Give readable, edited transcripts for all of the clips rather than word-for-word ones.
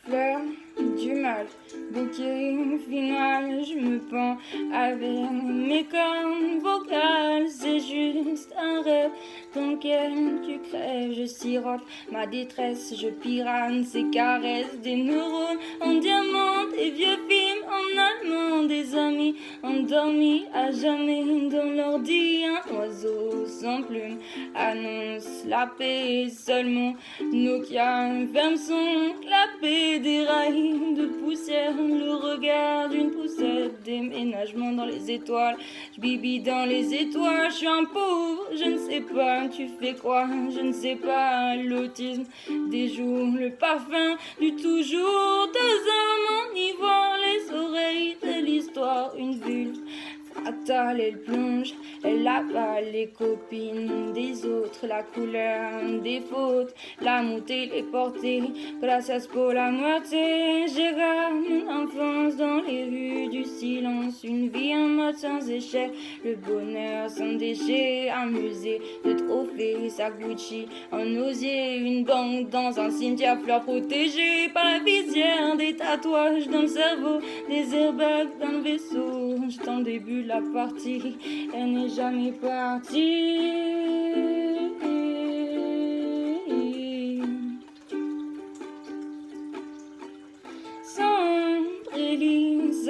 fleur du mal, bouquet final, je me pends avec mes cordes vocales, c'est juste un rêve dans lequel tu crèves, je sirote ma détresse, je pirate ces caresses, des neurones en diamant, des vieux films en allemand, des amis endormis à jamais dans l'ordi, un oiseau sans plume annonce la paix, seulement Nokia ferme son clapet, des rails de poussière, le regard d'une poussette, déménagement dans les étoiles, je bibi dans les étoiles, je suis un pauvre, je ne sais pas, tu fais quoi, je ne sais pas, l'autisme des jours, le parfum du toujours, deux âmes en ivoire, les oreilles de l'histoire, une vulve fractale, elle plonge, elle avale les copines des autres, la couleur des fautes, la montée, les portées, gracias pour la moitié, j'ai mon enfance dans les rues du silence, une vie en mode sans échec, le bonheur sans déchets, un musée de trophées, sa Gucci en osier, une banque dans un cimetière, fleurs protégées par la visière, des tatouages dans le cerveau, des airbags dans le vaisseau, je tends le début de la partie, elle n'est jamais partie. Cendre et lys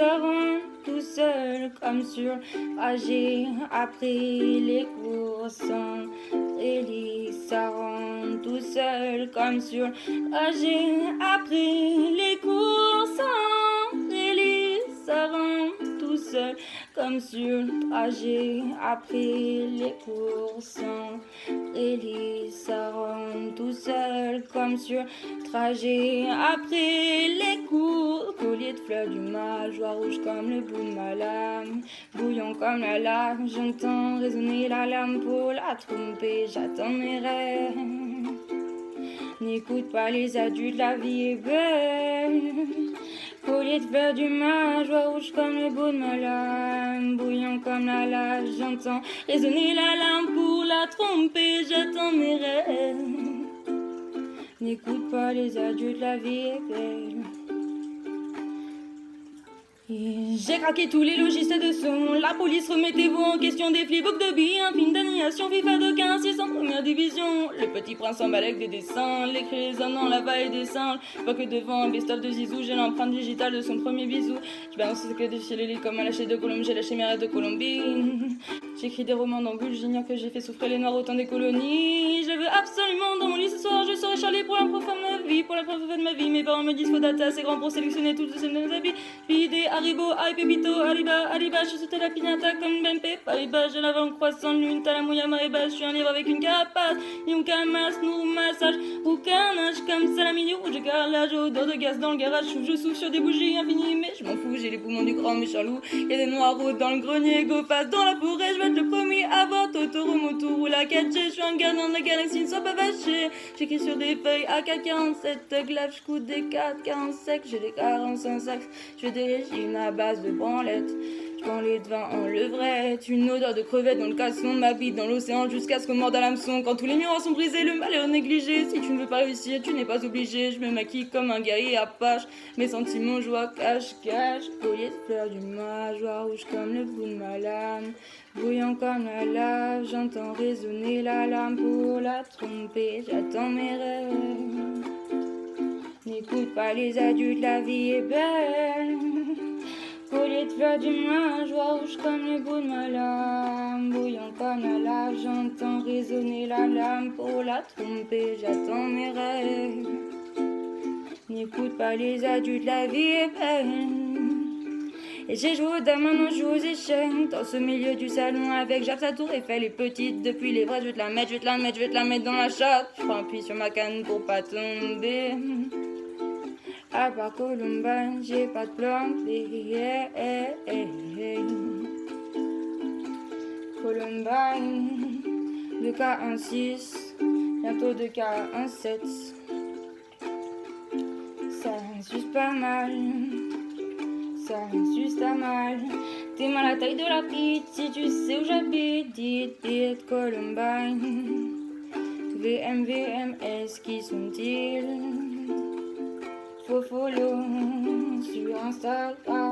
tout seul comme sur trajet après les cours. Cendre et lys tout seul comme sur trajet après les cours. Cendre et lys tout seul comme sur trajet après les cours. Cendre et lys tout seul comme sur trajet après les cours, collier de fleurs du mal, joie rouge comme le bout de ma lame, bouillon comme la lame, j'entends résonner la lame pour la tromper, j'attends mes rêves. N'écoute pas les adultes, la vie est belle. Collier de fleurs du mal, joie rouge comme le bout de ma lame, bouillon comme la lave, j'entends résonner la lame pour la tromper, j'attends mes rêves. N'écoute pas les adultes, la vie est belle. J'ai craqué tous les logiciels de son. La police, remettez-vous en question. Des flipbooks de billes, un film d'animation, FIFA de 15, 6 en première division. Le petit prince en avec des dessins, les hommes dans la vaille des singes. Pas que devant un best-of de Zizou, j'ai l'empreinte digitale de son premier bisou. Je balance ce que des filets comme à lâcher de Colombe, j'ai lâché mes rêves de Colombie. J'écris des romans d'Angoule, j'ignore que j'ai fait souffrir les noirs au temps des colonies. Je veux absolument dans mon lit ce soir, je serai Charlie pour la première fois de ma vie, pour la première fois de ma vie. Mes parents me disent faut data, c'est grand pour sélectionner toutes ces nos habits. Bidé, Haribo, Aïe, Pépito, Aliba, je sautais la pignata comme Bempe, Pariba, j'ai l'avant-croissant, lune, Talamouya, Mariba, je suis un livre avec une carapace, Yunkamas, nous massage, ou carnage comme salami rouge, je carrelage, odeur de gaz dans le garage, je souffle sur des bougies infinies, mais je m'en fous, j'ai les poumons du grand méchant loup, y'a des noirs dans le grenier, go passe dans la forêt, je vais être le premier à voir Totoro, Moto ou la 4G, je suis un gars dans la galaxie, ne sois pas vaché, j'écris sur des feuilles AK-47, glaive, je coûte des 4-45, j'ai des 45 sacs, je fais des régimes à base de branlettes. Je prends les devins en levrette, une odeur de crevettes dans le caleçon, m'habite dans l'océan jusqu'à ce qu'on morde à l'hameçon. Quand tous les miroirs sont brisés, le malheur négligé. Si tu ne veux pas réussir, tu n'es pas obligé. Je me maquille comme un guerrier apache, mes sentiments joie cache. Collier de fleurs du mal, joie rouge comme le bout de ma lame, bouillant comme la lave, j'entends résonner la lame pour la tromper. J'attends mes rêves. N'écoute pas les adultes, la vie est belle. Collier de fleurs du mal, joie rouge comme le bout de ma lame, bouillant comme la lave, j'entends résonner la lame pour la tromper, j'attends mes rêves. N'écoute pas les adultes, la vie est belle. Et j'ai joué aux dames, maintenant je joue aux échecs. Dans ce milieu du salon avec Jacques, sa tour Eiffel est petite. Depuis les bras, je vais te la mettre dans la chatte. Je prends appui sur ma canne pour pas tomber. À part Columbine, j'ai pas de plan B. Columbine, 2K16, bientôt 2K17. Ça juste pas mal, ça juste pas mal. T'es mal à la taille de la pite, si tu sais où j'habite, dites Columbine. VMS, qui sont-ils? faut follow sur Instagram.